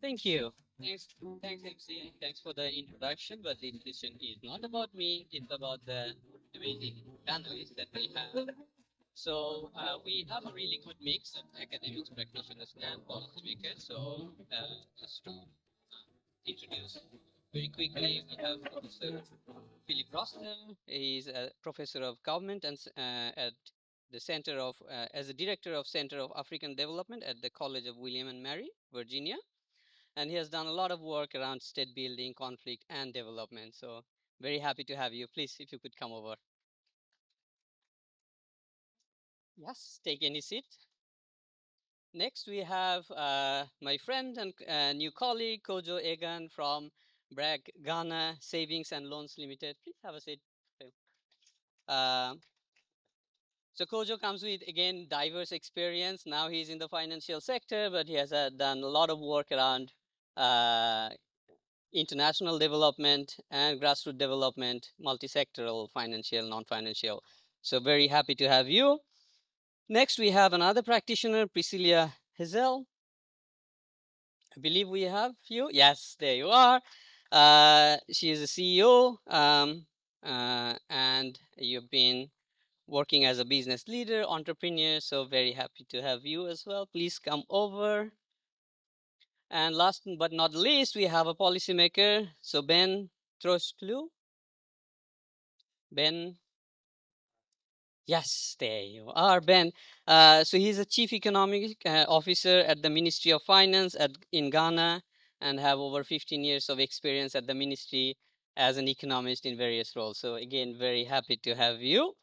Thank you. Thanks, MC, and thanks for the introduction. But the introduction is not about me; it's about the amazing panelists that we have. So we have a really good mix of academics, practitioners, and policymakers. So just to introduce very quickly, we have Professor Philip Roessler. He's a professor of government and at the Center of, as a director of Center of African Development at the College of William and Mary, Virginia. And he has done a lot of work around state building, conflict, and development. So very happy to have you. Please, if you could come over. Yes, take any seat. Next, we have my friend and new colleague, Kojo-Eghan from BRAC Ghana Savings and Loans Limited. Please have a seat. Uh, so Kojo comes with, again, diverse experience. Now he's in the financial sector, but he has done a lot of work around uh, international development and grassroots development, multi-sectoral, financial, non-financial. So very happy to have you. Next, we have another practitioner, Priscilla Hazel. I believe we have you. Yes, there you are. She is a CEO, and you've been working as a business leader, entrepreneur. So very happy to have you as well. Please come over. And last but not least, we have a policymaker. So Ben Torsah-Klu. Ben, yes, there you are, Ben. So he's a chief economic officer at the Ministry of Finance in Ghana and have over 15 years of experience at the ministry as an economist in various roles. So again, very happy to have you.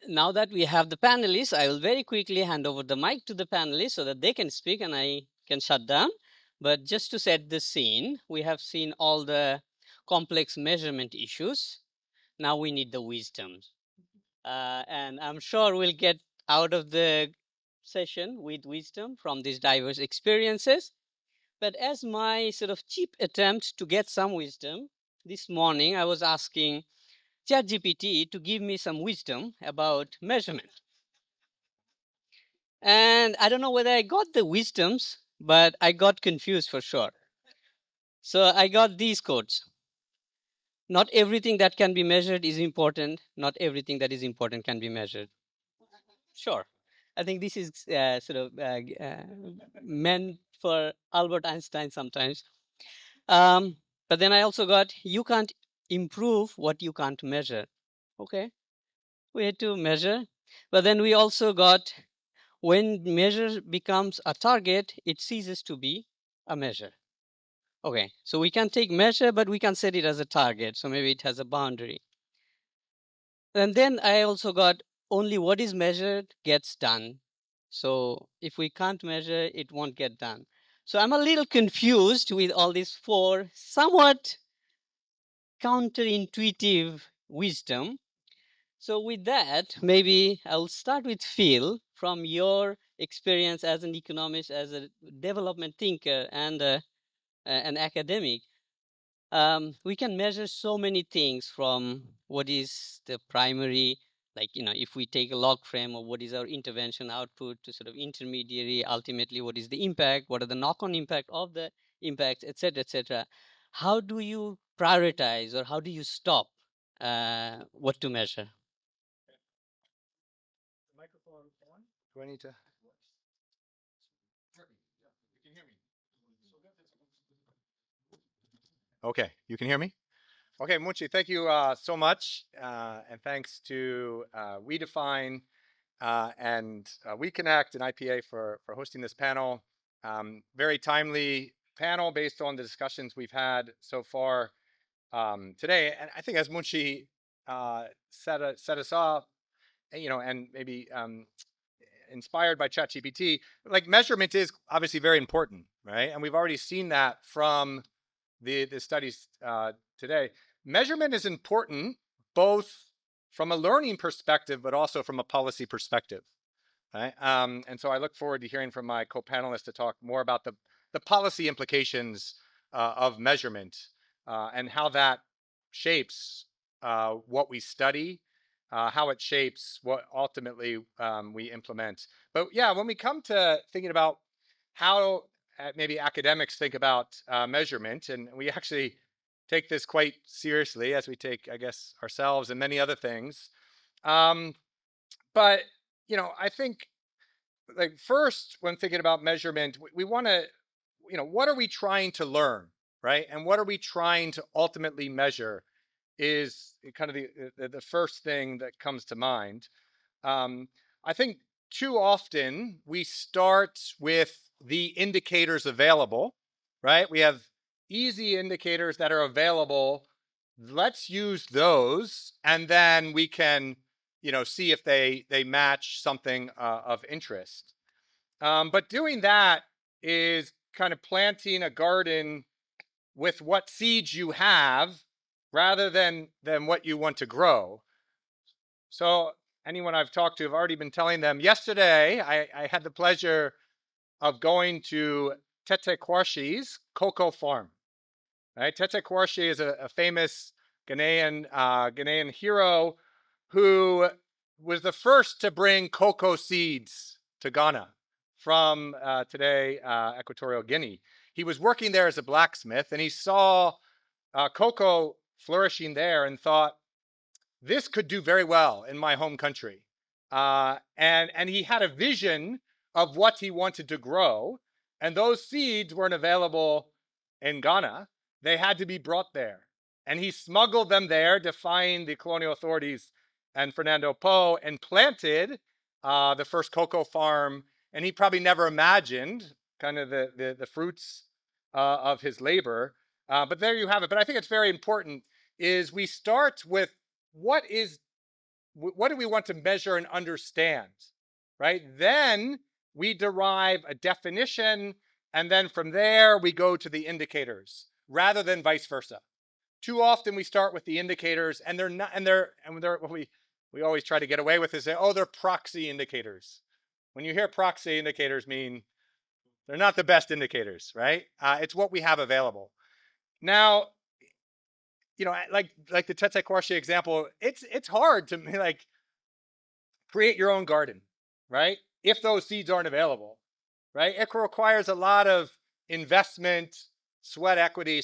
Now that we have the panelists, I will very quickly hand over the mic to the panelists so that they can speak and I can shut down. But just to set the scene, we have seen all the complex measurement issues. Now we need the wisdom. And I'm sure we'll get out of the session with wisdom from these diverse experiences. But as my sort of cheap attempt to get some wisdom, this morning I was asking ChatGPT to give me some wisdom about measurement. And I don't know whether I got the wisdoms, but I got confused for sure. So I got these quotes. Not everything that can be measured is important. Not everything that is important can be measured. Sure. I think this is sort of meant for Albert Einstein sometimes. But then I also got, you can't improve what you can't measure. Okay. We had to measure. But then we also got, when measure becomes a target, it ceases to be a measure. Okay. So we can take measure, but we can set it as a target. So maybe it has a boundary. And then I also got, only what is measured gets done. So if we can't measure, it won't get done. So I'm a little confused with all these four somewhat counterintuitive wisdom. So with that, maybe I'll start with Phil from your experience as an economist, as a development thinker, and an academic. We can measure so many things, from what is the primary, like, if we take a log frame of what is our intervention output, to sort of intermediary, ultimately what is the impact, what are the knock-on impact of the impacts, etc., etc. How do you prioritize, or how do you stop what to measure? Microphone on. Do I need to? Okay, you can hear me? Okay, Munshi, thank you so much. And thanks to WeDefine and WeConnect and IPA for hosting this panel. Very timely panel based on the discussions we've had so far today. And I think, as Munshi set us off, and maybe inspired by ChatGPT, like, measurement is obviously very important, right? And we've already seen that from the studies today. Measurement is important both from a learning perspective, but also from a policy perspective, right? And so I look forward to hearing from my co-panelists to talk more about the policy implications of measurement and how that shapes what we study how it shapes what ultimately we implement. But yeah, when we come to thinking about how maybe academics think about measurement, and we actually take this quite seriously as we take, I guess, ourselves and many other things. Um, but I think like first when thinking about measurement, we want to, what are we trying to learn, right? And what are we trying to ultimately measure is kind of the first thing that comes to mind. Um, I think too often we start with the indicators available, right? We have easy indicators that are available. Let's use those, and then we can, see if they match something of interest. But doing that is kind of planting a garden with what seeds you have rather than what you want to grow. So anyone I've talked to have already been telling them. Yesterday, I had the pleasure of going to Tete Kwarshi's cocoa farm. Right? Tete Kwarshi is a famous Ghanaian hero who was the first to bring cocoa seeds to Ghana from today Equatorial Guinea. He was working there as a blacksmith, and he saw cocoa flourishing there and thought, this could do very well in my home country. And he had a vision of what he wanted to grow, and those seeds weren't available in Ghana. They had to be brought there. And he smuggled them there, defying the colonial authorities and Fernando Po, and planted the first cocoa farm. And he probably never imagined kind of the fruits of his labor. But there you have it. But I think it's very important is we start with what do we want to measure and understand, right? Then we derive a definition, and then from there we go to the indicators rather than vice versa. Too often we start with the indicators, and they're not, and they're what we always try to get away with is say, oh, they're proxy indicators. When you hear proxy indicators, mean they're not the best indicators, right? It's what we have available. Now, like the Tete Kwarshi example, it's hard to like create your own garden, right? If those seeds aren't available, right? It requires a lot of investment, sweat equity.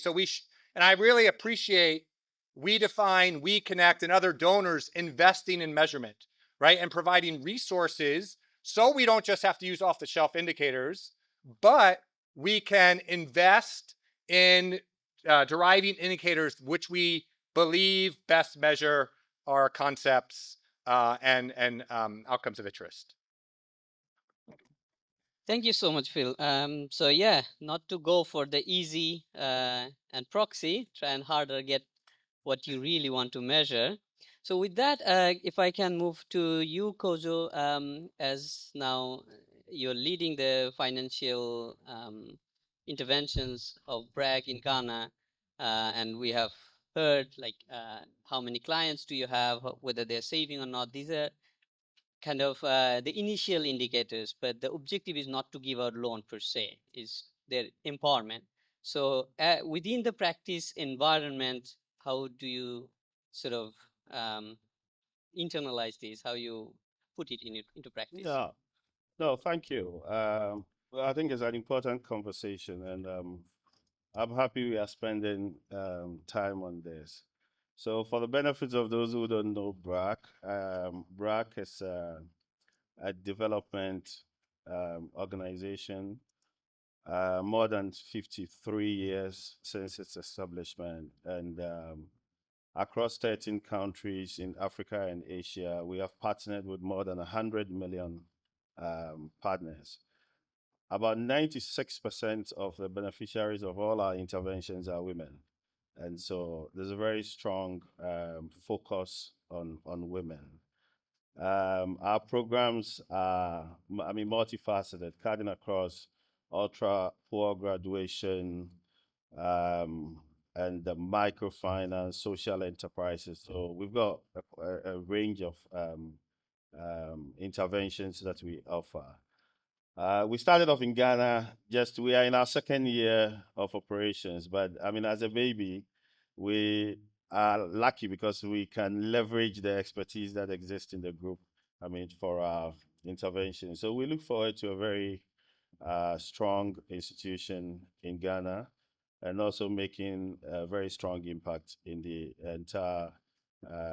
And I really appreciate We Define, We Connect, and other donors investing in measurement, right? And providing resources so we don't just have to use off the shelf indicators, but we can invest in deriving indicators which we believe best measure our concepts and outcomes of interest. Thank you so much, Phil. So yeah, not to go for the easy and proxy, try and harder get what you really want to measure. So with that, if I can move to you, Kojo, as now you're leading the financial interventions of BRAC in Ghana, and we have heard like how many clients do you have, whether they're saving or not. These are kind of the initial indicators, but the objective is not to give out loan per se, is their empowerment. So within the practice environment, how do you sort of internalize this? How you put it into practice? Yeah, no, thank you. Well, I think it's an important conversation, and I'm happy we are spending time on this. So, for the benefits of those who don't know BRAC, BRAC is a development organization, more than 53 years since its establishment, and across 13 countries in Africa and Asia, we have partnered with more than 100 million partners. About 96% of the beneficiaries of all our interventions are women. And so there's a very strong focus on women. Our programs are, multifaceted, cutting across ultra poor graduation, and the microfinance, social enterprises. So we've got a range of interventions that we offer. We started off in Ghana. We are in our second year of operations, but as a baby, we are lucky because we can leverage the expertise that exists in the group, I mean, for our intervention. So we look forward to a very strong institution in Ghana and also making a very strong impact in the entire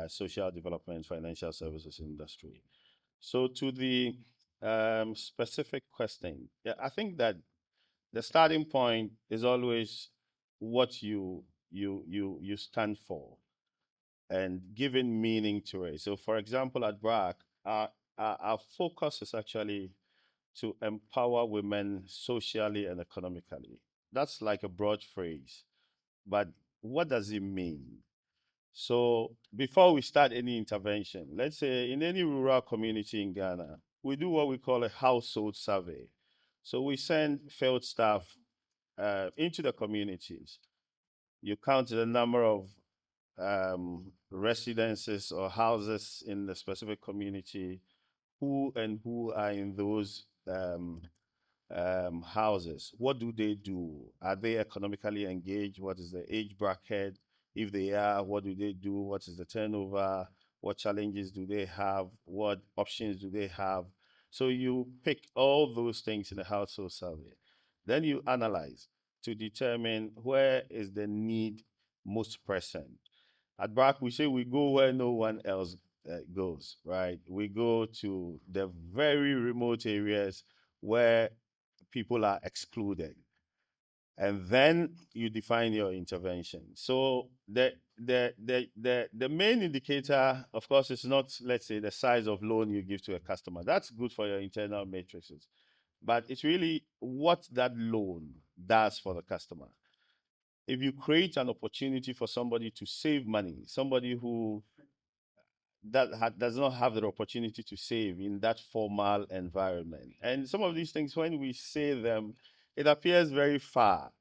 social development financial services industry. So to the specific question, yeah, I think that the starting point is always what you stand for and giving meaning to it. So, for example, at BRAC, our focus is actually to empower women socially and economically. That's like a broad phrase, but what does it mean? So, before we start any intervention, let's say in any rural community in Ghana, we do what we call a household survey. So, we send field staff into the communities. You count the number of residences or houses in the specific community, who are in those houses. What do they do? Are they economically engaged? What is the age bracket? If they are, what do they do? What is the turnover? What challenges do they have? What options do they have? So you pick all those things in the household survey. Then you analyze to determine where is the need most pressing. At BRAC, we say we go where no one else goes, right? We go to the very remote areas where people are excluded. And then you define your intervention. So the main indicator, of course, is not, let's say, the size of loan you give to a customer. That's good for your internal matrices. But it's really what that loan does for the customer. If you create an opportunity for somebody to save money, somebody who does not have the opportunity to save in that formal environment. And some of these things, when we say them, it appears very far.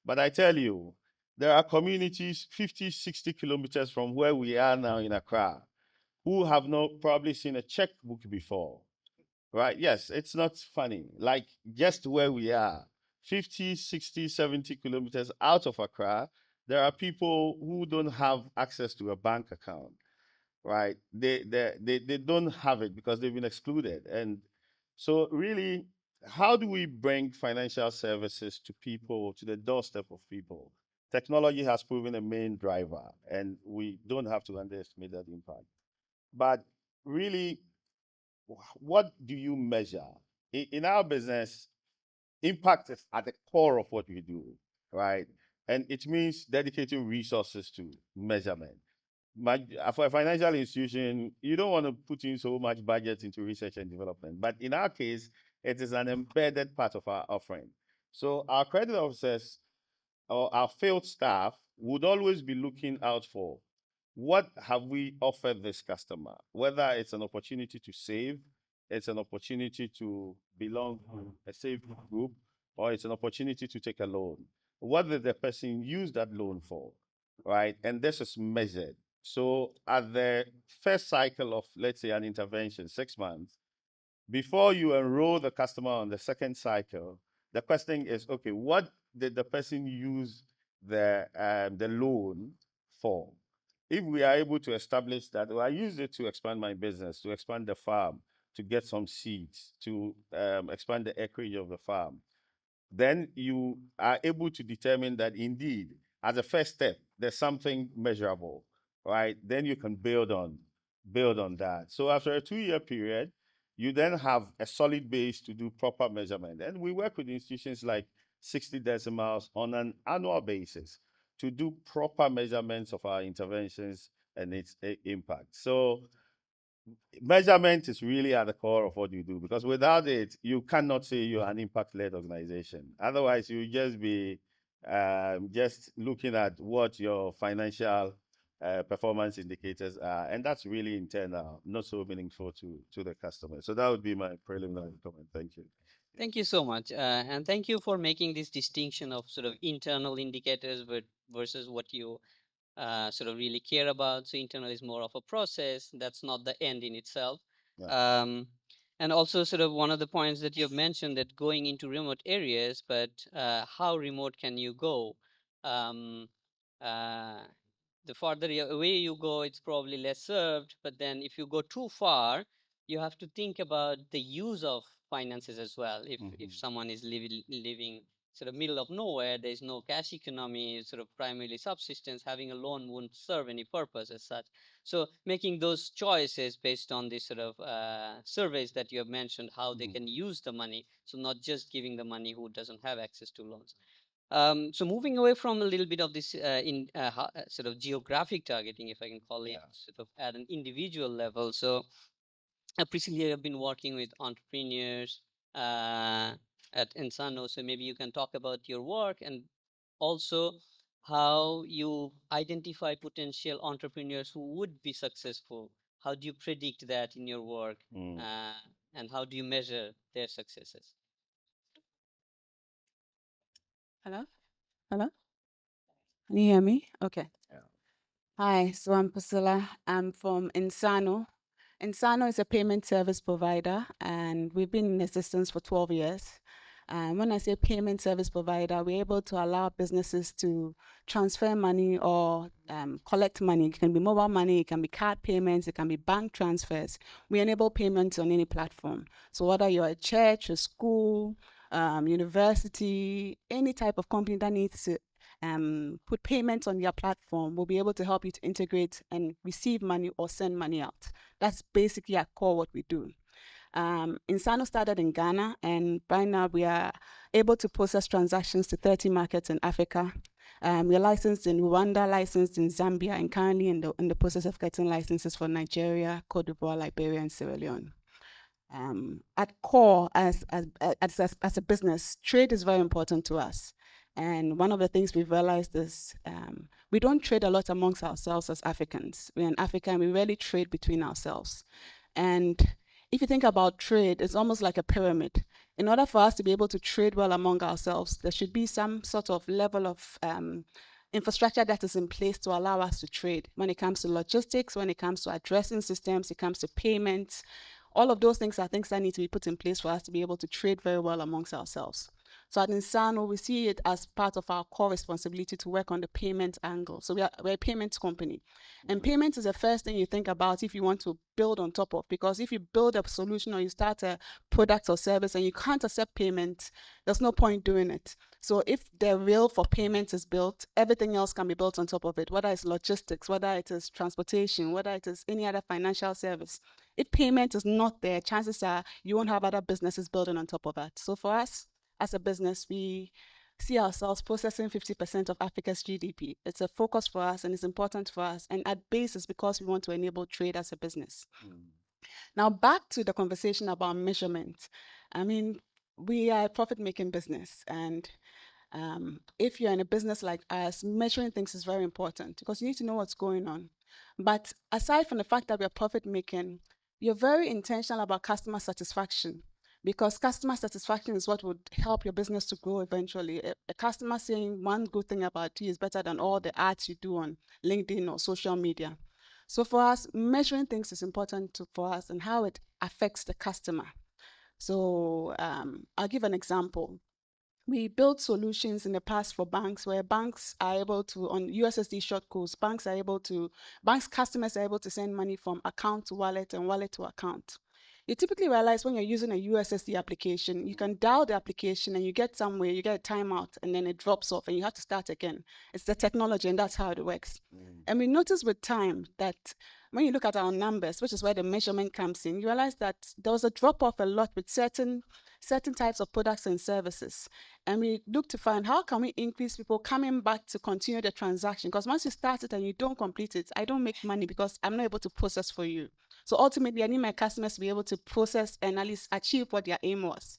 But I tell you, there are communities 50, 60 kilometers from where we are now in Accra who have not probably seen a checkbook before, right? Yes, it's not funny. Like just where we are, 50, 60, 70 kilometers out of Accra, there are people who don't have access to a bank account, right? They don't have it because they've been excluded. And so really, how do we bring financial services to people, to the doorstep of people? Technology has proven a main driver, and we don't have to underestimate that impact. But really, what do you measure? In our business, impact is at the core of what we do, right? And it means dedicating resources to measurement. For a financial institution, you don't want to put in so much budget into research and development. But in our case, it is an embedded part of our offering. So our credit officers or our field staff would always be looking out for what have we offered this customer, whether it's an opportunity to save, it's an opportunity to belong to a safe group, or it's an opportunity to take a loan. What did the person use that loan for, right? And this is measured. So at the first cycle of, let's say, an intervention, 6 months, before you enroll the customer on the second cycle, the question is, okay, what did the person use the loan for? If we are able to establish that, well, I used it to expand my business, to expand the farm, to get some seeds, to expand the acreage of the farm, then you are able to determine that indeed, as a first step, there's something measurable, right? Then you can build on that. So after a 2-year period, you then have a solid base to do proper measurement. And we work with institutions like 60 decimals on an annual basis to do proper measurements of our interventions and its impact. So measurement is really at the core of what you do, because without it, you cannot say you're an impact-led organization. Otherwise, you just be just looking at what your financial performance indicators are, and that's really internal, not so meaningful to the customer. So that would be my preliminary comment. Thank you. Thank you so much. And thank you for making this distinction of sort of internal indicators versus what you sort of really care about. So internal is more of a process. That's not the end in itself. Yeah. And also sort of one of the points that you've mentioned, that going into remote areas, but how remote can you go? Um, uh, the farther away you go, it's probably less served. But then if you go too far, you have to think about the use of finances as well. If someone is living sort of middle of nowhere, there's no cash economy, sort of primarily subsistence, having a loan wouldn't serve any purpose as such. So making those choices based on the sort of surveys that you have mentioned, how they can use the money. So not just giving the money who doesn't have access to loans. So moving away from a little bit of this sort of geographic targeting, if I can call it, sort of at an individual level. So Priscilla, you have been working with entrepreneurs at Nsano, so maybe you can talk about your work and also how you identify potential entrepreneurs who would be successful. How do you predict that in your work, and how do you measure their successes? Hello? Hello? Can you hear me? Okay. Yeah. Hi, so I'm Priscilla. I'm from Nsano. Nsano is a payment service provider, and we've been in existence for 12 years. And when I say payment service provider, we're able to allow businesses to transfer money or collect money. It can be mobile money, it can be card payments, it can be bank transfers. We enable payments on any platform. So whether you're a church, a school, university, any type of company that needs to put payments on your platform, we'll be able to help you to integrate and receive money or send money out. That's basically at core what we do. Nsano started in Ghana, and by now we are able to process transactions to 30 markets in Africa. We're licensed in Rwanda, licensed in Zambia, and currently in the process of getting licenses for Nigeria, Cote d'Ivoire, Liberia, and Sierra Leone. At core, as a business, trade is very important to us. And one of the things we've realized is we don't trade a lot amongst ourselves as Africans. We're in Africa and we rarely trade between ourselves. And if you think about trade, it's almost like a pyramid. In order for us to be able to trade well among ourselves, there should be some sort of level of infrastructure that is in place to allow us to trade. When it comes to logistics, when it comes to addressing systems, it comes to payments, all of those things are things that need to be put in place for us to be able to trade very well amongst ourselves. So at Nsano, we see it as part of our core responsibility to work on the payment angle. So we're a payments company. And payments is the first thing you think about if you want to build on top of, because if you build a solution or you start a product or service and you can't accept payment, there's no point doing it. So if the rail for payments is built, everything else can be built on top of it, whether it's logistics, whether it is transportation, whether it is any other financial service. If payment is not there, chances are you won't have other businesses building on top of that. So for us, as a business, we see ourselves processing 50% of Africa's GDP. It's a focus for us and it's important for us. And at base is because we want to enable trade as a business. Now, back to the conversation about measurement. I mean, we are a profit-making business. And if you're in a business like us, measuring things is very important because you need to know what's going on. But aside from the fact that we're profit-making, you're very intentional about customer satisfaction, because customer satisfaction is what would help your business to grow eventually. A customer saying one good thing about you is better than all the ads you do on LinkedIn or social media. So for us, measuring things is important for us and how it affects the customer. So I'll give an example. We built solutions in the past for banks where banks are able to, on USSD short codes, banks customers are able to send money from account to wallet and wallet to account. You typically realize when you're using a USSD application, you can dial the application and you get somewhere, you get a timeout, and then it drops off and you have to start again. It's the technology and that's how it works. And we notice with time that when you look at our numbers, which is where the measurement comes in, you realize that there was a drop off a lot with certain types of products and services. And we look to find how can we increase people coming back to continue the transaction? Because once you start it and you don't complete it, I don't make money because I'm not able to process for you. So ultimately, I need my customers to be able to process and at least achieve what their aim was.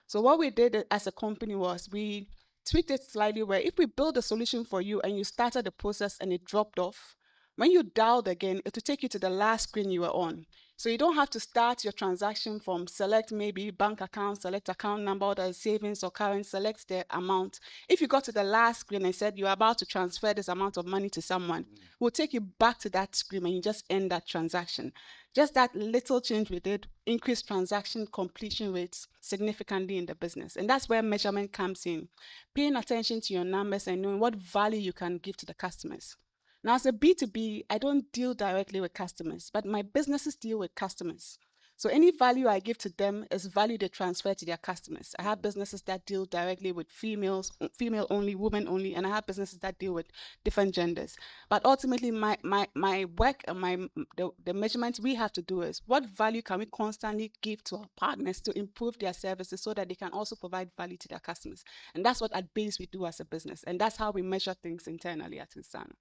So what we did as a company was we tweaked it slightly where if we build a solution for you and you started the process and it dropped off, when you dialed again, it will take you to the last screen you were on. So you don't have to start your transaction from select maybe bank account, select account number, or the savings or current, select the amount. If you got to the last screen and said you're about to transfer this amount of money to someone, we'll take you back to that screen and you just end that transaction. Just that little change we did increased transaction completion rates significantly in the business. And that's where measurement comes in. Paying attention to your numbers and knowing what value you can give to the customers. Now, as a B2B, I don't deal directly with customers, but my businesses deal with customers. So any value I give to them is value they transfer to their customers. I have businesses that deal directly with females, female only, women only, and I have businesses that deal with different genders. But ultimately, my work and the measurements we have to do is what value can we constantly give to our partners to improve their services so that they can also provide value to their customers. And that's what at base we do as a business. And that's how we measure things internally at Nsano.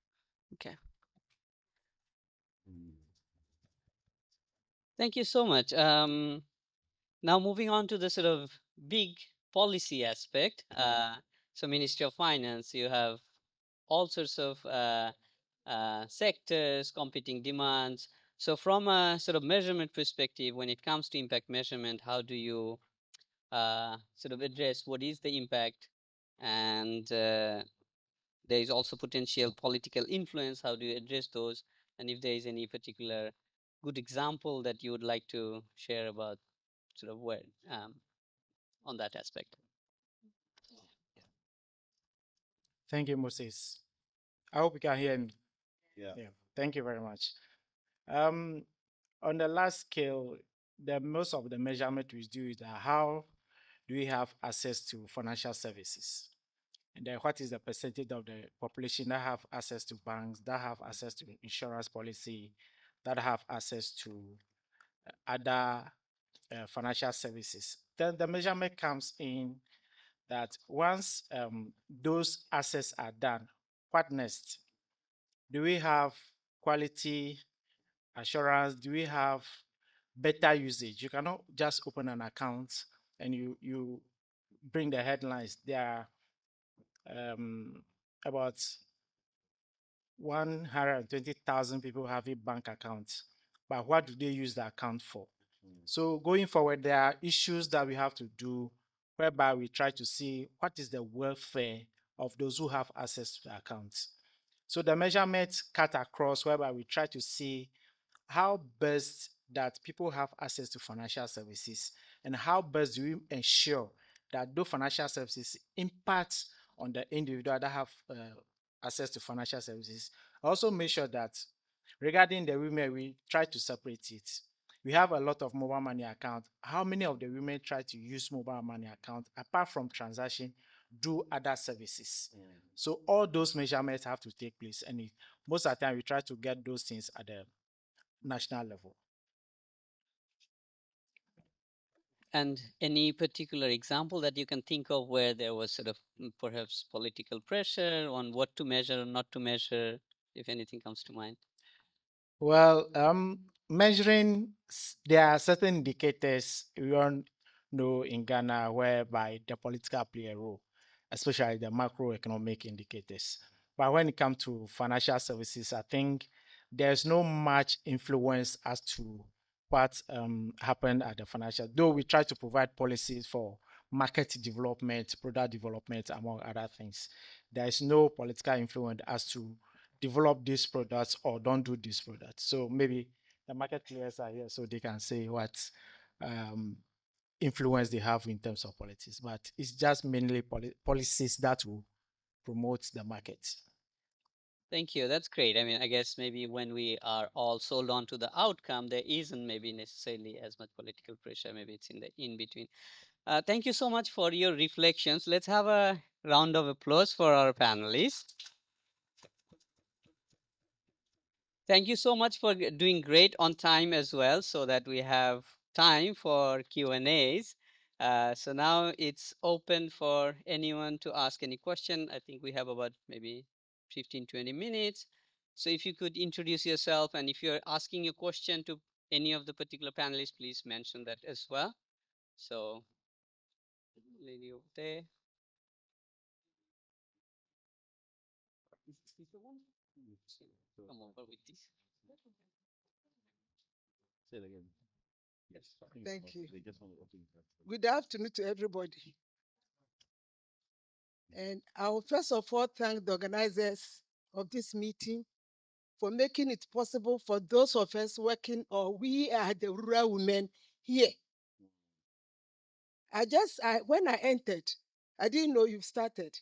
Okay. Thank you so much. Now moving on to the sort of big policy aspect. So Ministry of Finance, you have all sorts of sectors, competing demands. So from a sort of measurement perspective, when it comes to impact measurement, how do you sort of address what is the impact? And there is also potential political influence. How do you address those? And if there is any particular good example that you would like to share about sort of where on that aspect. Thank you, Moses. I hope you can hear me. Yeah. Thank you very much. On the last scale, the most of the measurement we do is how do we have access to financial services? And then what is the percentage of the population that have access to banks, that have access to insurance policy, that have access to other financial services? Then the measurement comes in that once those assets are done, what next? Do we have quality assurance? Do we have better usage? You cannot just open an account and you bring the headlines. There are about 120,000 people having bank accounts, but what do they use the account for? So going forward, there are issues that we have to do whereby we try to see what is the welfare of those who have access to the accounts. So the measurements cut across whereby we try to see how best that people have access to financial services and how best do we ensure that those financial services impact on the individual that have access to financial services. Also make sure that regarding the women, we try to separate it. We have a lot of mobile money accounts. How many of the women try to use mobile money account apart from transaction, do other services? So all those measurements have to take place, and most of the time we try to get those things at the national level. And any particular example that you can think of where there was sort of perhaps political pressure on what to measure or not to measure, if anything comes to mind? Well, measuring, there are certain indicators we all know in Ghana whereby the political play a role, especially the macroeconomic indicators. But when it comes to financial services, I think there's no much influence as to what happened at the financial, though we try to provide policies for market development, product development, among other things. There is no political influence as to develop these products or don't do these products. So maybe the market players are here so they can say what influence they have in terms of politics, but it's just mainly policies that will promote the market. Thank you. That's great. I mean, I guess maybe when we are all sold on to the outcome, there isn't maybe necessarily as much political pressure. Maybe it's in the in between. Thank you so much for your reflections. Let's have a round of applause for our panelists. Thank you so much for doing great on time as well, so that we have time for Q&As. So now it's open for anyone to ask any question. I think we have about maybe 15, 20 minutes. So if you could introduce yourself, and if you're asking a question to any of the particular panelists, please mention that as well. So, lady over there. Is the one? Come over with this. Say it again. Yes. Thank you. They just want to open it up. Good afternoon to everybody. And I will first of all thank the organizers of this meeting for making it possible for those of us working, or we are the rural women here. When I entered, I didn't know you've started.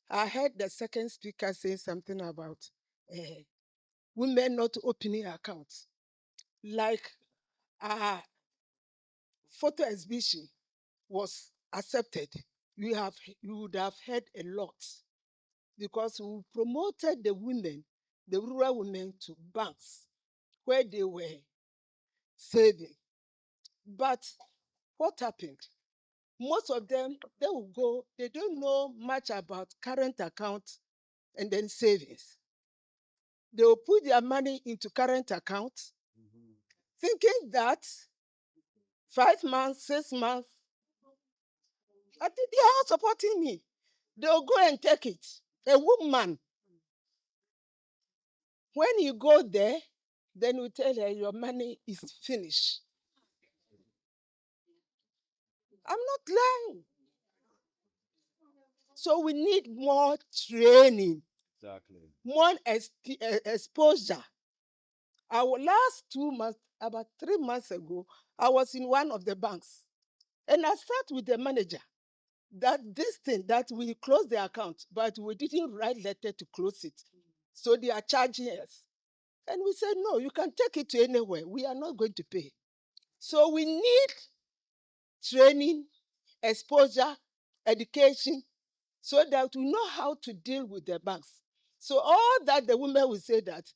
I heard the second speaker say something about women not opening accounts. Like photo exhibition was accepted, you would have heard a lot, because we promoted the women, the rural women, to banks where they were saving. But what happened? Most of them, they will go, they don't know much about current accounts and then savings. They will put their money into current accounts, thinking that 5 months, 6 months, I think they are all supporting me. They'll go and take it. A woman, when you go there, then we tell her your money is finished. I'm not lying. So we need more training, Exactly. more exposure. Our last 2 months, about 3 months ago, I was in one of the banks, and I sat with the manager that this thing that we closed the account, but we didn't write letter to close it. So they are charging us. And we said, no, you can take it to anywhere. We are not going to pay. So we need training, exposure, education, so that we know how to deal with the banks. So all that the women will say that,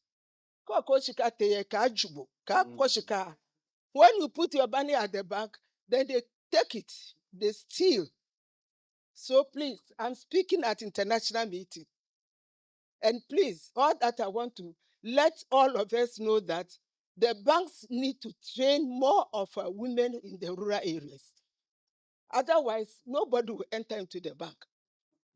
when you put your money at the bank, then they take it, they steal. So please, I'm speaking at international meeting. And please, all that I want to let all of us know that the banks need to train more of our women in the rural areas. Otherwise, nobody will enter into the bank.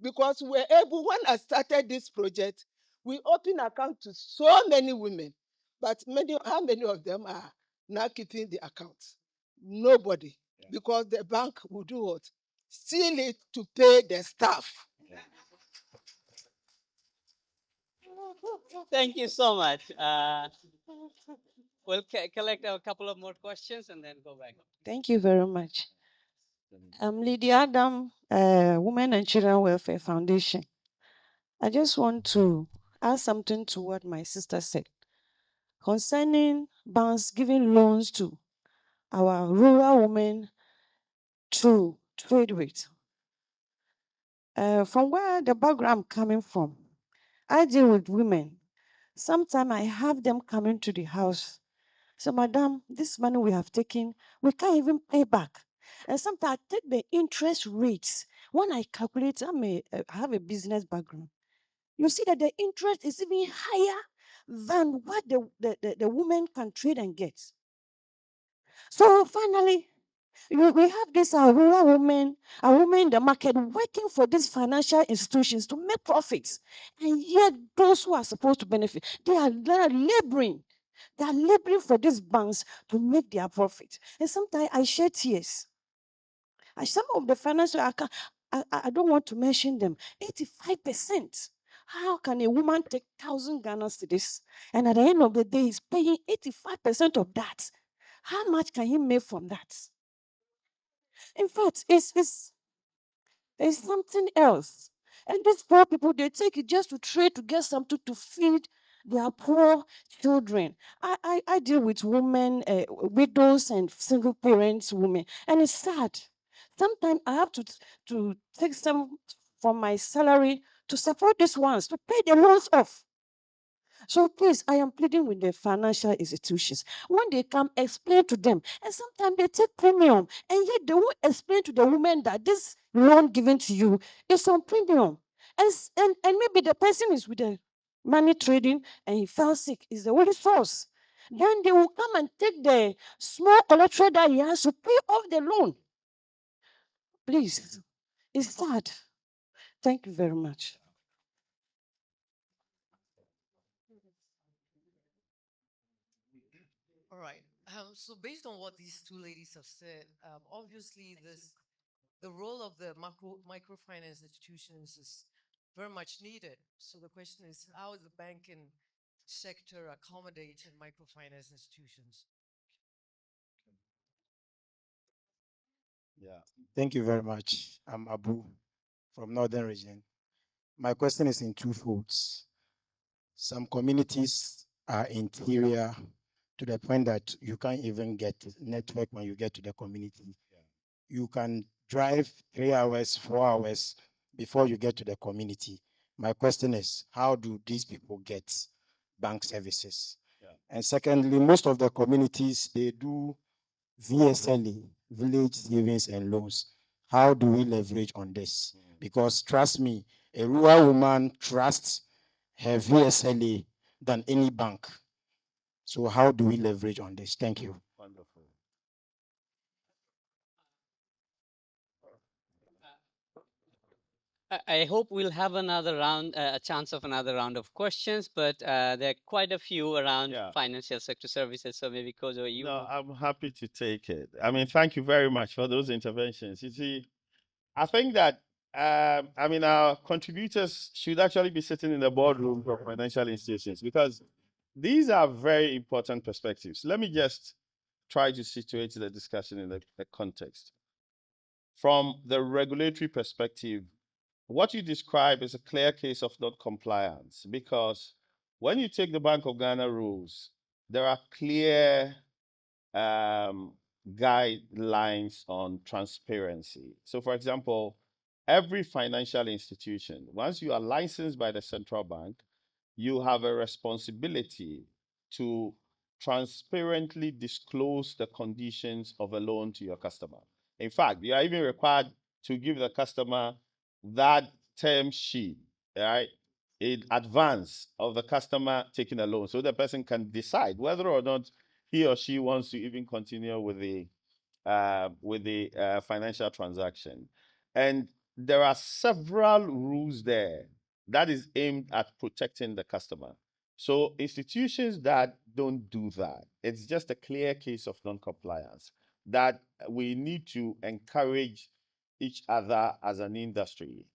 Because we're able, when I started this project, we opened account to so many women. But how many of them are now keeping the accounts? Nobody. Yeah. Because the bank will do what? Steal it to pay the staff. Yeah. Thank you so much. We'll collect a couple of more questions and then go back. Thank you very much. I'm Lydia Adam, Women and Children Welfare Foundation. I just want to add something to what my sister said concerning banks giving loans to our rural women to trade with. From where the background I'm coming from, I deal with women. Sometimes I have them coming to the house. So, madam, this money we have taken, we can't even pay back. And sometimes I take the interest rates. When I calculate, I have a business background. You see that the interest is even higher than what the woman can trade and get. So finally, we have this rural women, a women in the market working for these financial institutions to make profits. And yet those who are supposed to benefit, they are laboring. They are laboring for these banks to make their profit. And sometimes I shed tears. Some of the financial account, I don't want to mention them, 85%. How can a woman take 1,000 Ghana cedis and at the end of the day is paying 85% of that? How much can he make from that? In fact, it's something else. And these poor people, they take it just to trade to get something to feed their poor children. I deal with women, widows and single parents women, and it's sad. Sometimes I have to take some from my salary to support these ones, to pay the loans off. So please, I am pleading with the financial institutions. When they come, explain to them. And sometimes they take premium, and yet they won't explain to the women that this loan given to you is on premium. And maybe the person is with the money trading and he fell sick, is the only source. Then they will come and take the small collateral that he has to pay off the loan. Please, it's sad. Thank you very much. All right. So based on what these two ladies have said, obviously the role of the microfinance institutions is very much needed. So the question is, how is the banking sector accommodating microfinance institutions? Yeah. Thank you very much. I'm Abu from Northern Region. My question is in two folds. Some communities are interior to the point that you can't even get network when you get to the community. You can drive 3 hours, 4 hours before you get to the community. My question is, how do these people get bank services? Yeah. And secondly, most of the communities, they do VSLE, Village Savings and Loans. How do we leverage on this? Because trust me, a rural woman trusts her VSLE than any bank. So how do we leverage on this? Thank you. Wonderful. I hope we'll have another round, a chance of another round of questions, but there are quite a few around Yeah. financial sector services. So maybe Kojo, you. No, I'm happy to take it. I mean, thank you very much for those interventions. You see, I think that I mean our contributors should actually be sitting in the boardroom for financial institutions because these are very important perspectives. Let me just try to situate the discussion in the context. From the regulatory perspective, what you describe is a clear case of non-compliance because when you take the Bank of Ghana rules, there are clear guidelines on transparency. So, for example, every financial institution, once you are licensed by the central bank, you have a responsibility to transparently disclose the conditions of a loan to your customer. In fact, you are even required to give the customer that term sheet, right, in advance of the customer taking a loan so the person can decide whether or not he or she wants to even continue with the financial transaction. And there are several rules there that is aimed at protecting the customer. So institutions that don't do that, it's just a clear case of non-compliance that we need to encourage each other as an industry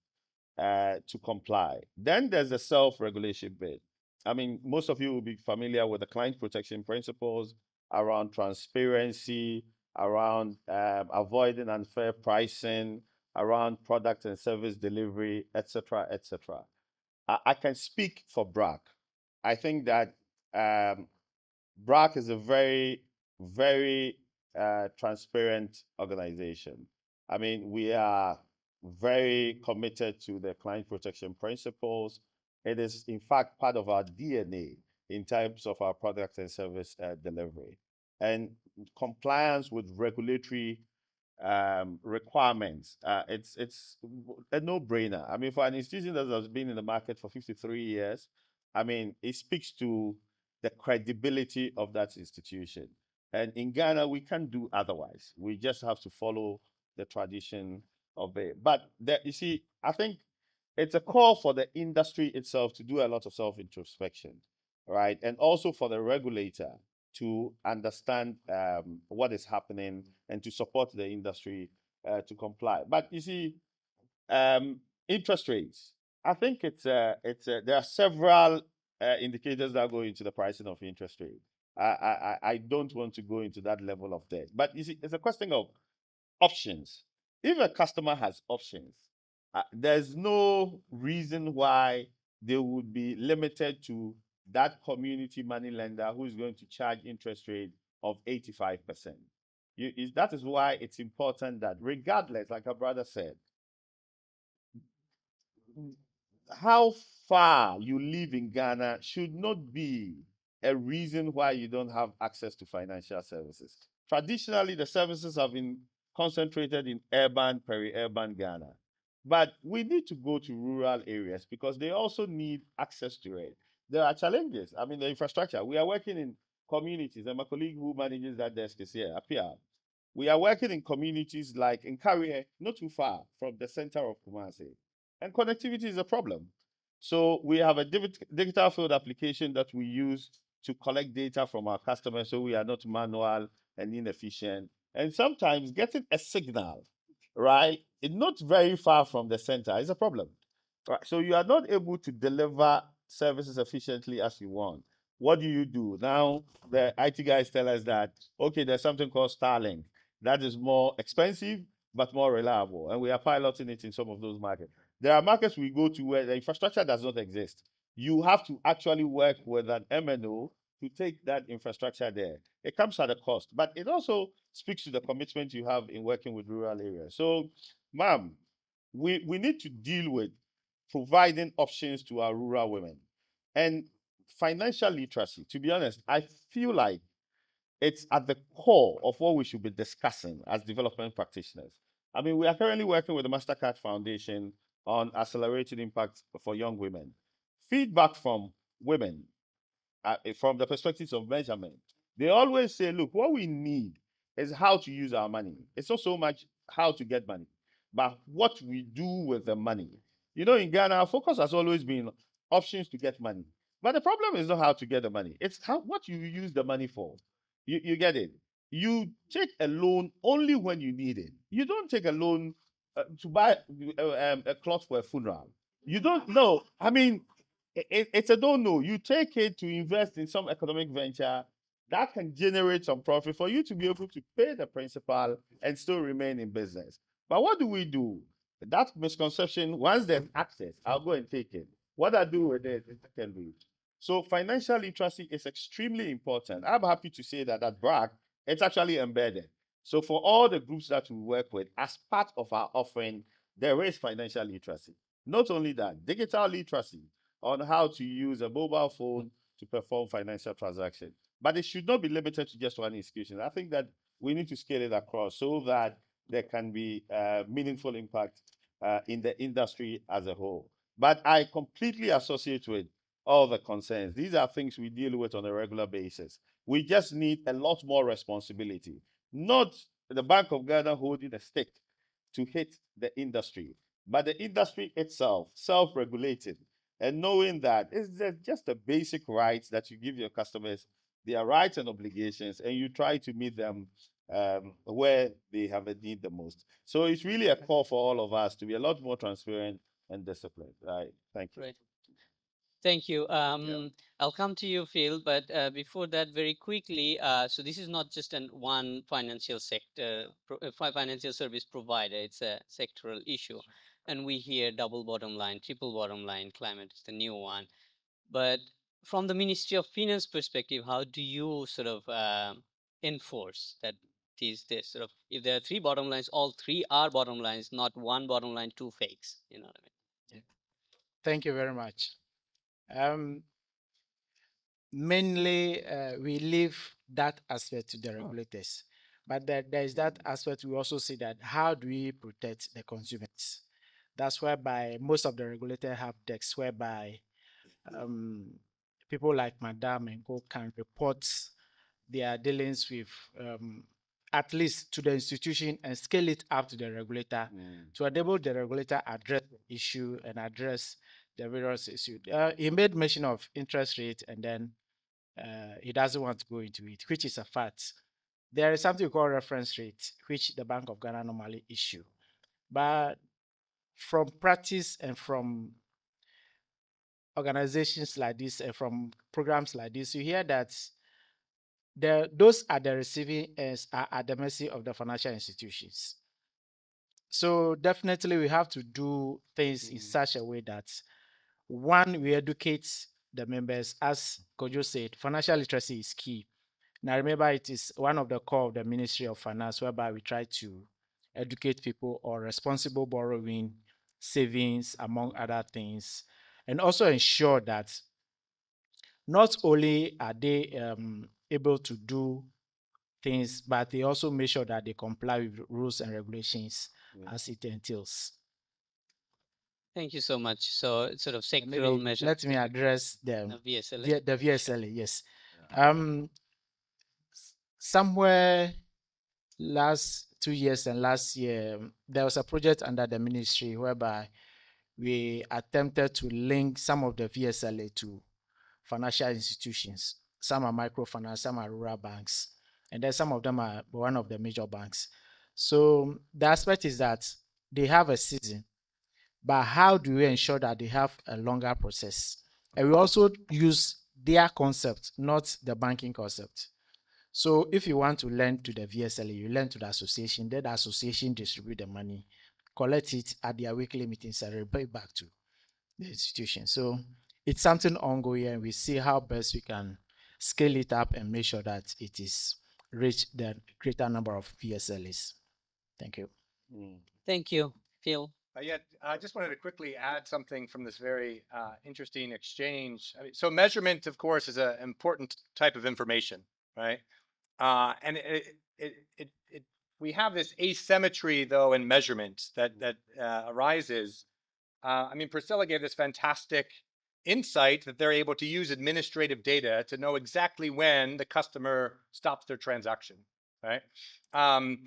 to comply. Then there's the self-regulation bit. I mean, most of you will be familiar with the client protection principles around transparency, around avoiding unfair pricing, around product and service delivery, etc., etc. I can speak for BRAC. I think that BRAC is a very, very transparent organization. I mean, we are very committed to the client protection principles. It is, in fact, part of our DNA in terms of our product and service delivery. And compliance with regulatory requirements, it's a no-brainer. I mean, for an institution that has been in the market for 53 years, I mean, it speaks to the credibility of that institution. And in Ghana, we can't do otherwise. We just have to follow the tradition of it. But there, you see, I think it's a call for the industry itself to do a lot of self-introspection, right? And also for the regulator to understand what is happening and to support the industry to comply. But you see, interest rates. I think there are several indicators that go into the pricing of interest rate. I don't want to go into that level of debt, but you see, it's a question of options. If a customer has options, there's no reason why they would be limited to that community money lender who is going to charge interest rate of 85%. That is why it's important that regardless, like our brother said, how far you live in Ghana should not be a reason why you don't have access to financial services. Traditionally, the services have been concentrated in urban, peri-urban Ghana. But we need to go to rural areas because they also need access to it. There are challenges. I mean, the infrastructure. We are working in communities, and my colleague who manages that desk is here, Apia. We are working in communities like in Carrier, not too far from the center of Kumasi. And connectivity is a problem. So we have a digital field application that we use to collect data from our customers so we are not manual and inefficient. And sometimes getting a signal, right, it's not very far from the center is a problem. Right? So you are not able to deliver services efficiently as you want. What do? Now, the IT guys tell us that, okay, there's something called Starlink that is more expensive but more reliable. And we are piloting it in some of those markets. There are markets we go to where the infrastructure does not exist. You have to actually work with an MNO to take that infrastructure there. It comes at a cost, but it also speaks to the commitment you have in working with rural areas. So, ma'am, we need to deal with providing options to our rural women. And financial literacy, to be honest, I feel like it's at the core of what we should be discussing as development practitioners. I mean, we are currently working with the MasterCard Foundation on accelerating impact for young women. Feedback from women from the perspectives of measurement, they always say, look, what we need is how to use our money. It's not so much how to get money, but what we do with the money. You know, in Ghana, our focus has always been options to get money. But the problem is not how to get the money, it's how what you use the money for. You get it? You take a loan only when you need it. You don't take a loan to buy a cloth for a funeral. You don't know. I mean, it's a don't know. You take it to invest in some economic venture that can generate some profit for you to be able to pay the principal and still remain in business. But what do? That misconception, once there's access, I'll go and take it. What I do with it is secondary. So financial literacy is extremely important. I'm happy to say that at BRAC, it's actually embedded. So for all the groups that we work with, as part of our offering, there is financial literacy. Not only that, digital literacy on how to use a mobile phone to perform financial transactions. But it should not be limited to just one institution. I think that we need to scale it across so that there can be meaningful impact in the industry as a whole. But I completely associate with all the concerns. These are things we deal with on a regular basis. We just need a lot more responsibility, not the Bank of Ghana holding a stick to hit the industry, but the industry itself, self-regulated, and knowing that it's just the basic rights that you give your customers, their rights and obligations, and you try to meet them where they have a need the most. So it's really a call for all of us to be a lot more transparent and disciplined. Right. Thank you. Right. Thank you. I'll come to you, Phil, but before that, very quickly, so this is not just one financial sector, financial service provider, it's a sectoral issue. And we hear double bottom line, triple bottom line, climate is the new one. But from the Ministry of Finance perspective, how do you sort of enforce that this sort of, if there are three bottom lines, all three are bottom lines, not one bottom line, two fakes, you know what I mean? Thank you very much. Mainly, we leave that aspect to the regulators. But there is that aspect we also see that how do we protect the consumers? That's whereby most of the regulators have decks whereby people like Madam and Co can report their dealings with at least to the institution and scale it up to the regulator to enable the regulator address the issue and address the various issues. He made mention of interest rate and then he doesn't want to go into it, which is a fact. There is something we call reference rate, which the Bank of Ghana normally issue. But from practice and from organizations like this and from programs like this, you hear that those at the receiving ends are at the mercy of the financial institutions. So definitely we have to do things in such a way that one, we educate the members. As Kojo said, financial literacy is key. Now remember, it is one of the core of the Ministry of Finance, whereby we try to educate people on responsible borrowing, savings, among other things, and also ensure that not only are they able to do things, but they also make sure that they comply with rules and regulations as it entails. Thank you so much. So it's sort of sectoral measures. Let me address the VSLA. The VSLA, yes. Somewhere last 2 years and last year, there was a project under the ministry whereby we attempted to link some of the VSLA to financial institutions. Some are microfinance, some are rural banks, and then some of them are one of the major banks. So the aspect is that they have a season, but how do we ensure that they have a longer process? And we also use their concept, not the banking concept. So if you want to lend to the VSLA, you lend to the association, then the association distribute the money, collect it at their weekly meetings and repay back to the institution. So it's something ongoing and we see how best we can scale it up and make sure that it is reach the greater number of VSLAs. Thank you. Thank you, Phil. Yet, I just wanted to quickly add something from this very interesting exchange. I mean, so measurement, of course, is an important type of information, right? And we have this asymmetry, though, in measurement that arises. I mean, Priscilla gave this fantastic insight that they're able to use administrative data to know exactly when the customer stops their transaction, right? And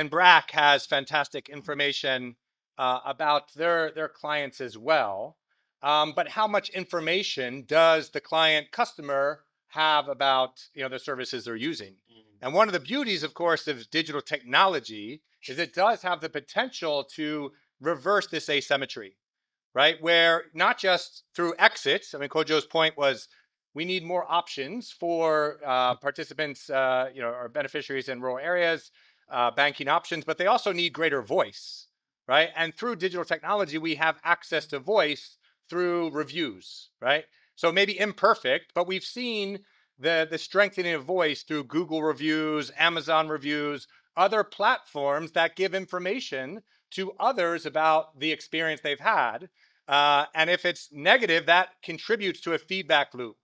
BRAC has fantastic information about their clients as well. But how much information does the client customer have about the services they're using? And one of the beauties, of course, of digital technology is it does have the potential to reverse this asymmetry, right? Where not just through exits. I mean, Kojo's point was we need more options for participants, or beneficiaries in rural areas, banking options, but they also need greater voice, right? And through digital technology, we have access to voice through reviews, right? So maybe imperfect, but we've seen the strengthening of voice through Google reviews, Amazon reviews, other platforms that give information to others about the experience they've had. And if it's negative, that contributes to a feedback loop,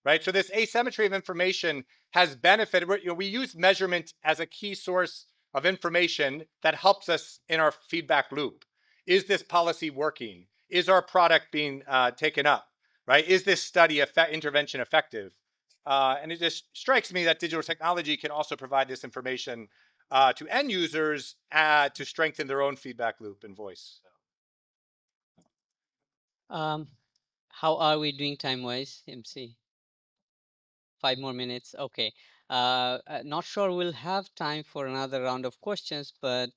right? So this asymmetry of information has benefited. We use measurement as a key source of information that helps us in our feedback loop. Is this policy working? Is our product being taken up, right? Is this study intervention effective? And it just strikes me that digital technology can also provide this information to end users to strengthen their own feedback loop and voice. How are we doing time-wise, MC? 5 more minutes. Okay. Not sure we'll have time for another round of questions, but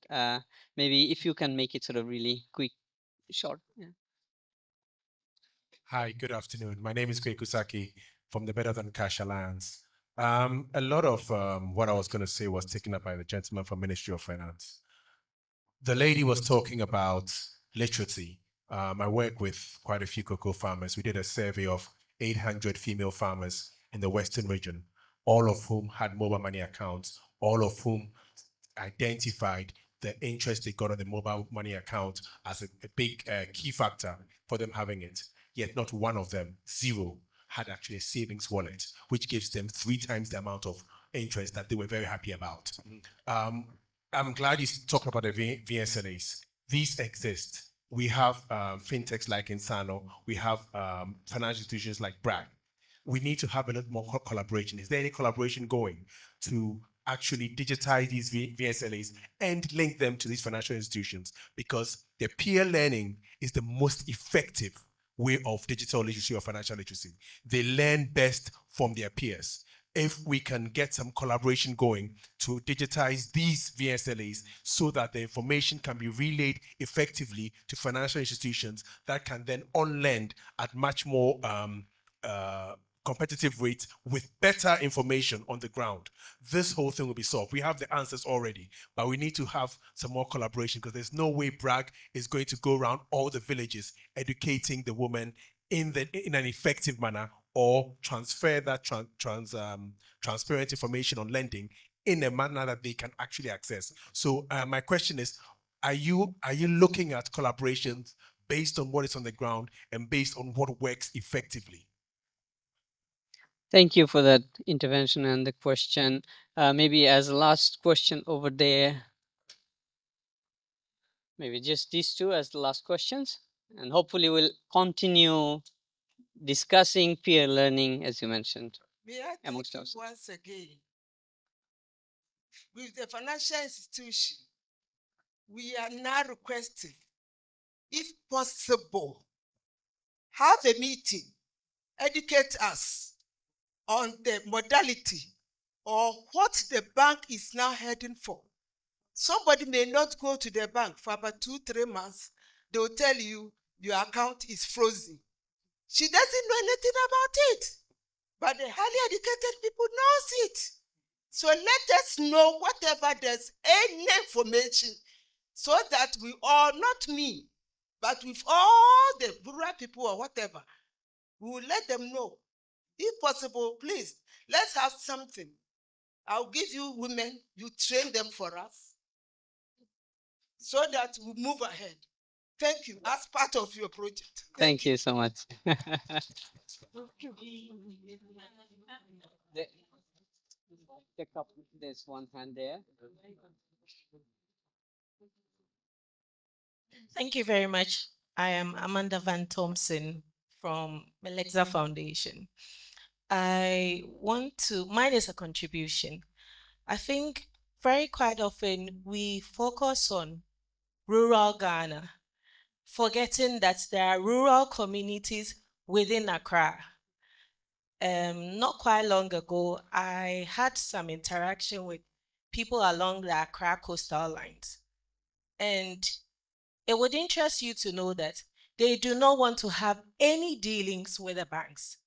maybe if you can make it sort of really quick, short. Yeah. Hi, good afternoon. My name is Kwekusaki from the Better Than Cash Alliance. A lot of what I was going to say was taken up by the gentleman from Ministry of Finance. The lady was talking about literacy. I work with quite a few cocoa farmers. We did a survey of 800 female farmers in the Western region, all of whom had mobile money accounts, all of whom identified the interest they got on the mobile money account as a big key factor for them having it. Yet not one of them, zero, had actually a savings wallet, which gives them 3 times the amount of interest that they were very happy about. I'm glad you talked about the VSLAs. These exist. We have fintechs like Nsano. We have financial institutions like BRAC. We need to have a little more collaboration. Is there any collaboration going to actually digitize these VSLAs and link them to these financial institutions? Because the peer learning is the most effective way of digital literacy or financial literacy. They learn best from their peers. If we can get some collaboration going to digitize these VSLAs so that the information can be relayed effectively to financial institutions that can then on-lend at much more competitive rates with better information on the ground, this whole thing will be solved. We have the answers already, but we need to have some more collaboration because there's no way BRAC is going to go around all the villages educating the women in an effective manner or transfer that transparent information on lending in a manner that they can actually access. So my question is, are you looking at collaborations based on what is on the ground and based on what works effectively? Thank you for that intervention and the question. Maybe as a last question over there, maybe just these two as the last questions, and hopefully we'll continue discussing peer learning, as you mentioned. May I amongst thank us. you once again? With the financial institution, we are now requesting, if possible, have a meeting, educate us on the modality or what the bank is now heading for. Somebody may not go to the bank for about 2-3 months. They will tell you your account is frozen. She doesn't know anything about it, but the highly educated people knows it. So let us know whatever there's any information so that we all, not me, but with all the rural people or whatever, we will let them know. If possible, please, let's have something. I'll give you women, you train them for us so that we move ahead. Thank you, as part of your project. Thank you so much. There's one hand there. Thank you very much. I am Amanda Van Thompson from Melexa Foundation. Mine is a contribution. I think very quite often we focus on rural Ghana, forgetting that there are rural communities within Accra. Not quite long ago, I had some interaction with people along the Accra coastal lines. And it would interest you to know that they do not want to have any dealings with the banks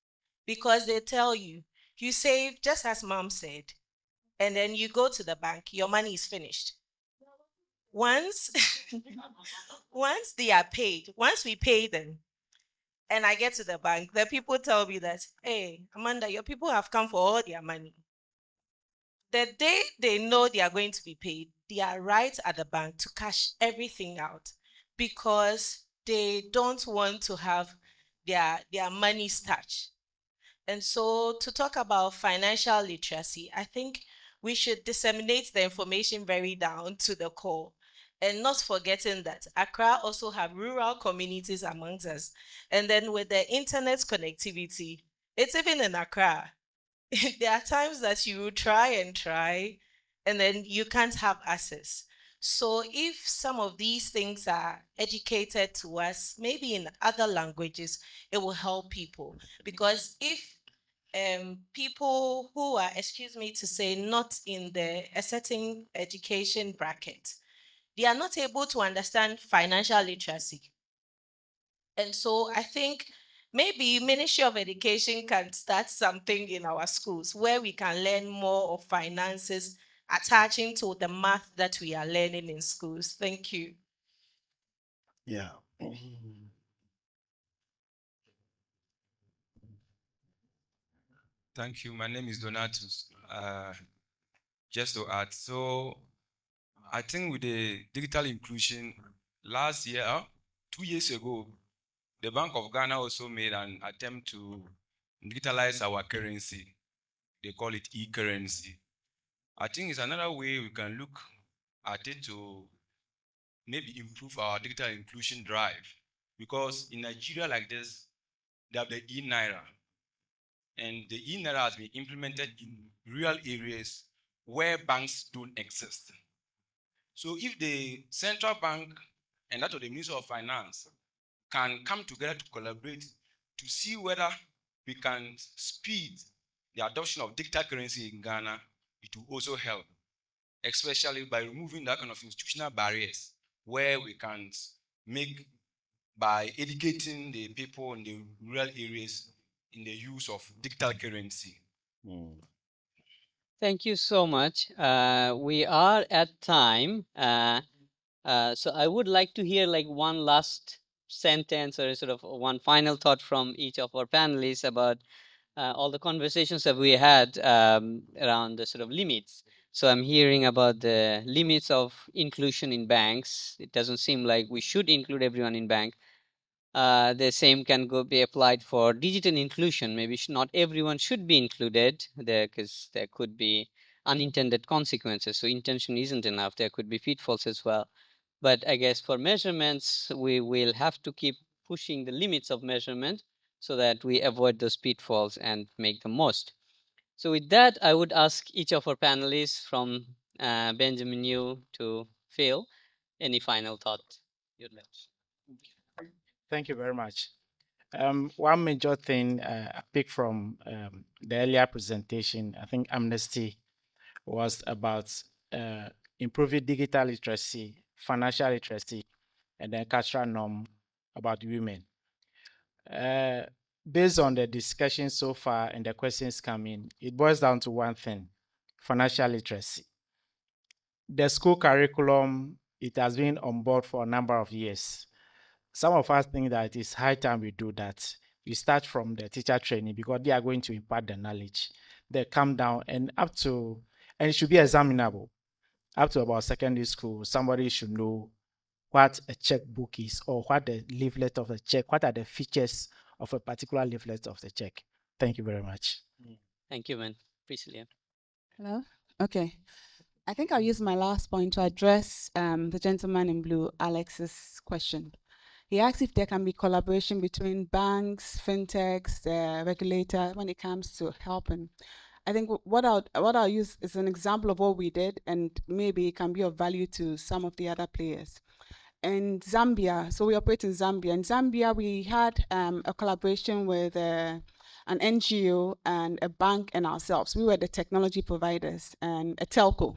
because they tell you, you save just as mom said, and then you go to the bank, your money is finished. Once, once they are paid, once we pay them, and I get to the bank, the people tell me that, hey, Amanda, your people have come for all their money. The day they know they are going to be paid, they are right at the bank to cash everything out because they don't want to have their money touched. And so to talk about financial literacy, I think we should disseminate the information very down to the core and not forgetting that Accra also have rural communities amongst us. And then with the internet connectivity, it's even in Accra. There are times that you try, and then you can't have access. So if some of these things are educated to us, maybe in other languages, it will help people. Because if people who are, excuse me to say, not in a certain education bracket, they are not able to understand financial literacy. And so I think maybe Ministry of Education can start something in our schools where we can learn more of finances attaching to the math that we are learning in schools. Thank you. Yeah. Thank you. My name is Donatus. Just to add, so I think with the digital inclusion, last year, 2 years ago, the Bank of Ghana also made an attempt to digitalize our currency. They call it e-currency. I think it's another way we can look at it to maybe improve our digital inclusion drive. Because in Nigeria like this, they have the e-Naira. And the e-Naira has been implemented in rural areas where banks don't exist. So if the central bank and that of the Ministry of Finance can come together to collaborate to see whether we can speed the adoption of digital currency in Ghana, it will also help, especially by removing that kind of institutional barriers where we can make by educating the people in the rural areas in the use of digital currency. Thank you so much. We are at time. So I would like to hear like one last sentence or sort of one final thought from each of our panelists about all the conversations that we had around the sort of limits. So I'm hearing about the limits of inclusion in banks. It doesn't seem like we should include everyone in bank. The same can be applied for digital inclusion. Maybe not everyone should be included there because there could be unintended consequences. So intention isn't enough. There could be pitfalls as well. But I guess for measurements, we will have to keep pushing the limits of measurement so that we avoid those pitfalls and make the most. So with that, I would ask each of our panelists from Benjamin, you to Phil, any final thought you'd like? Thank you very much. One major thing I picked from the earlier presentation, I think amnesty, was about improving digital literacy, financial literacy, and then cultural norm about women. Based on the discussion so far and the questions coming, it boils down to one thing: financial literacy. The school curriculum, it has been on board for a number of years. Some of us think that it's high time we do that. We start from the teacher training because they are going to impart the knowledge. They come down and and it should be examinable. Up to about secondary school, somebody should know what a checkbook is or what the leaflet of a check, what are the features of a particular leaflet of the check. Thank you very much. Thank you, man. Priscilla. Hello? Okay. I think I'll use my last point to address the gentleman in blue, Alex's question. He asked if there can be collaboration between banks, fintechs, the regulator when it comes to helping. I think what I'll use is an example of what we did, and maybe it can be of value to some of the other players. In Zambia, so we operate in Zambia. In Zambia, we had a collaboration with an NGO and a bank and ourselves. We were the technology providers and a telco.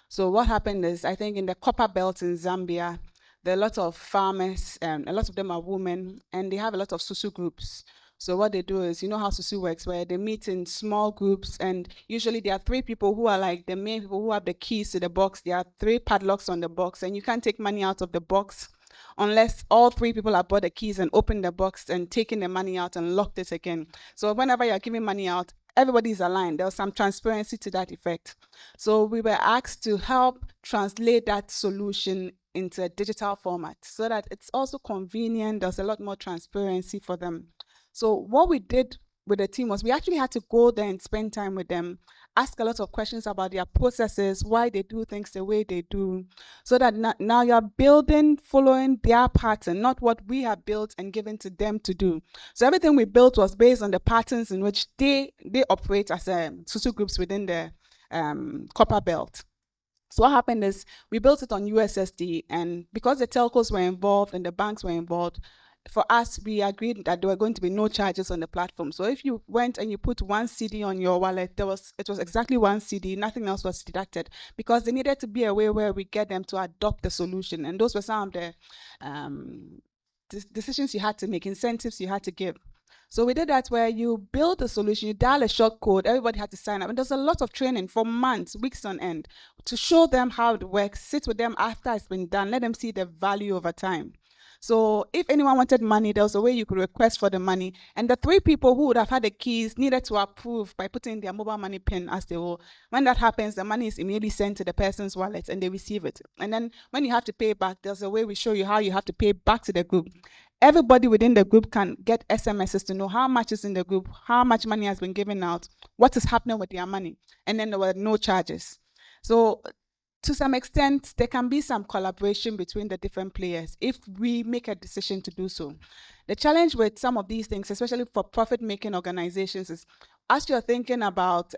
So what happened is, I think in the copper belt in Zambia, there are a lot of farmers, and a lot of them are women, and they have a lot of susu groups. So what they do is, you know how susu works, where they meet in small groups, and usually there are three people who are like the main people who have the keys to the box. There are three padlocks on the box, and you can't take money out of the box unless all three people have bought the keys and opened the box and taken the money out and locked it again. So whenever you're giving money out, everybody's aligned. There was some transparency to that effect. So we were asked to help translate that solution into a digital format so that it's also convenient. There's a lot more transparency for them. So what we did with the team was we actually had to go there and spend time with them, ask a lot of questions about their processes, why they do things the way they do, so that now you're building following their pattern, not what we have built and given to them to do. So everything we built was based on the patterns in which they operate as susu groups within the copper belt. So what happened is we built it on USSD, and because the telcos were involved and the banks were involved, for us, we agreed that there were going to be no charges on the platform. So if you went and you put one CD on your wallet, it was exactly one CD, nothing else was deducted, because there needed to be a way where we get them to adopt the solution. And those were some of the decisions you had to make, incentives you had to give. So we did that where you build a solution, you dial a short code, everybody had to sign up. And there's a lot of training for months, weeks on end, to show them how it works, sit with them after it's been done, let them see the value over time. So if anyone wanted money, there was a way you could request for the money. And the three people who would have had the keys needed to approve by putting their mobile money pin as they will. When that happens, the money is immediately sent to the person's wallet and they receive it. And then when you have to pay back, there's a way we show you how you have to pay back to the group. Everybody within the group can get SMSs to know how much is in the group, how much money has been given out, what is happening with their money. And then there were no charges. So to some extent, there can be some collaboration between the different players if we make a decision to do so. The challenge with some of these things, especially for profit-making organizations, is as you're thinking about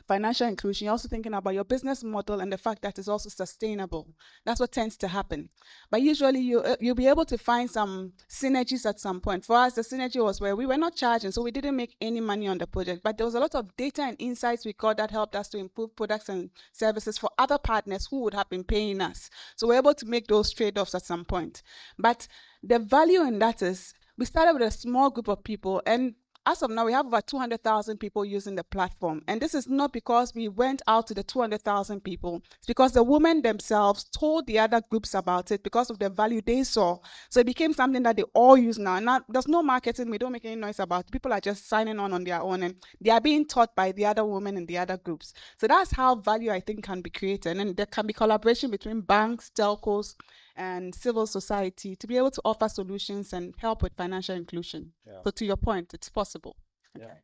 financial inclusion, you're also thinking about your business model and the fact that it's also sustainable. That's what tends to happen. But usually you'll be able to find some synergies at some point. For us, the synergy was where we were not charging, so we didn't make any money on the project, but there was a lot of data and insights we got that helped us to improve products and services for other partners who would have been paying us. So we're able to make those trade-offs at some point. But the value in that is we started with a small group of people, and as of now, we have over 200,000 people using the platform. And this is not because we went out to the 200,000 people. It's because the women themselves told the other groups about it because of the value they saw. So it became something that they all use now. Now, there's no marketing. We don't make any noise about it. People are just signing on their own, and they are being taught by the other women in the other groups. So that's how value, I think, can be created. And there can be collaboration between banks, telcos, and civil society to be able to offer solutions and help with financial inclusion. Yeah. So to your point, it's possible. Yeah.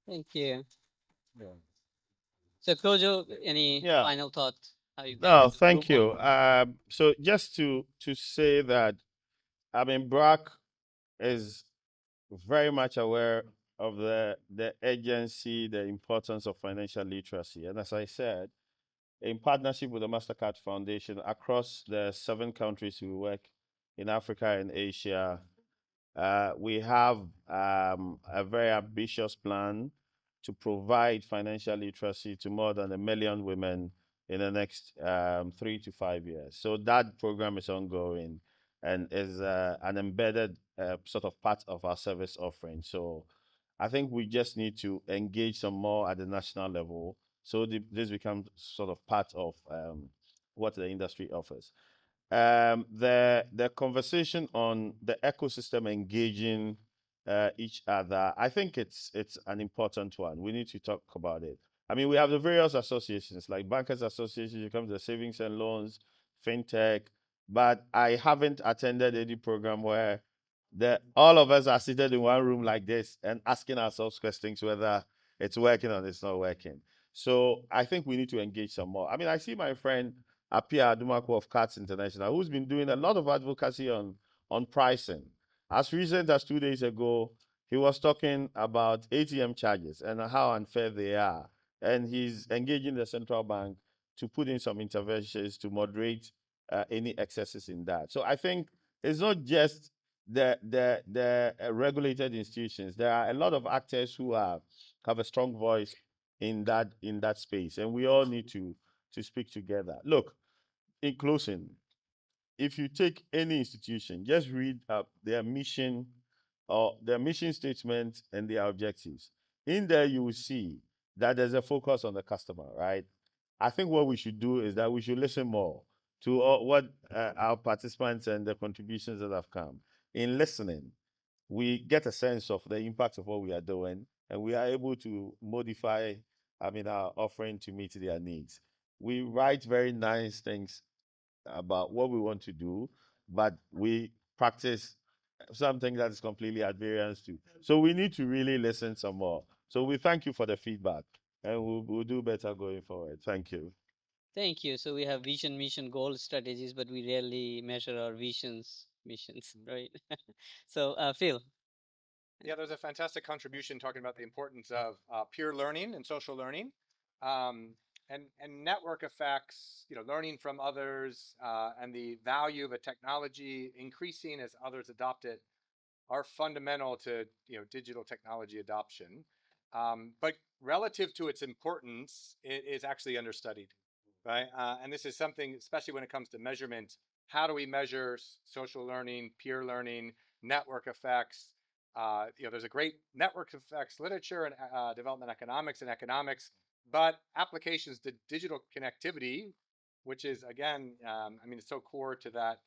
Thank you. Yeah. So Kojo, any Yeah. final thoughts? How you No, guys thank move you. on? So just to say that, I mean, BRAC is very much aware of the agency, the importance of financial literacy. And as I said, in partnership with the MasterCard Foundation across the 7 countries we work in Africa and Asia, we have a very ambitious plan to provide financial literacy to more than 1 million women in the next 3 to 5 years. So that program is ongoing and is an embedded sort of part of our service offering. So I think we just need to engage some more at the national level so this becomes sort of part of what the industry offers. The conversation on the ecosystem engaging each other. I think it's an important one. We need to talk about it. I mean, we have the various associations like Bankers Association, you come to the Savings and Loans, FinTech, but I haven't attended any program where all of us are seated in one room like this and asking ourselves questions whether it's working or it's not working. So I think we need to engage some more. I mean, I see my friend Apia Adumaku of CATS International, who's been doing a lot of advocacy on pricing. As recent as 2 days ago, he was talking about ATM charges and how unfair they are. And he's engaging the central bank to put in some interventions to moderate any excesses in that. So I think it's not just the regulated institutions. There are a lot of actors who have a strong voice in that space, and we all need to speak together. Look, in closing, if you take any institution, just read their mission or their mission statement and their objectives. In there, you will see that there's a focus on the customer, right? I think what we should do is that we should listen more to what our participants and the contributions that have come. In listening, we get a sense of the impact of what we are doing, and we are able to modify, our offering to meet their needs. We write very nice things about what we want to do, but we practice something that is completely at variance to. So we need to really listen some more. So we thank you for the feedback, and we'll do better going forward. Thank you. Thank you. So we have vision, mission, goal, strategies, but we rarely measure our visions, missions, right? So Phil. Yeah, there's a fantastic contribution talking about the importance of peer learning and social learning, um, and network effects. Learning from others and the value of a technology increasing as others adopt it are fundamental to digital technology adoption. But relative to its importance, it is actually understudied, right? And this is something, especially when it comes to measurement. How do we measure social learning, peer learning, network effects? There's a great network effects literature and development economics and economics, but applications to digital connectivity, which is again, it's so core to that.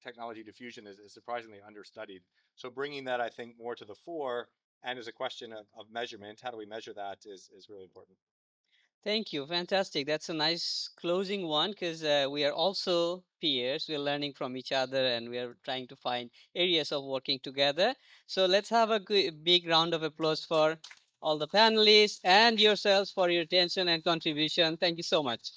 Technology diffusion is surprisingly understudied. So bringing that, I think, more to the fore, and as a question of measurement, how do we measure that is really important. Thank you. Fantastic. That's a nice closing one because we are also peers. We're learning from each other and we are trying to find areas of working together. So let's have a big round of applause for all the panelists and yourselves for your attention and contribution. Thank you so much.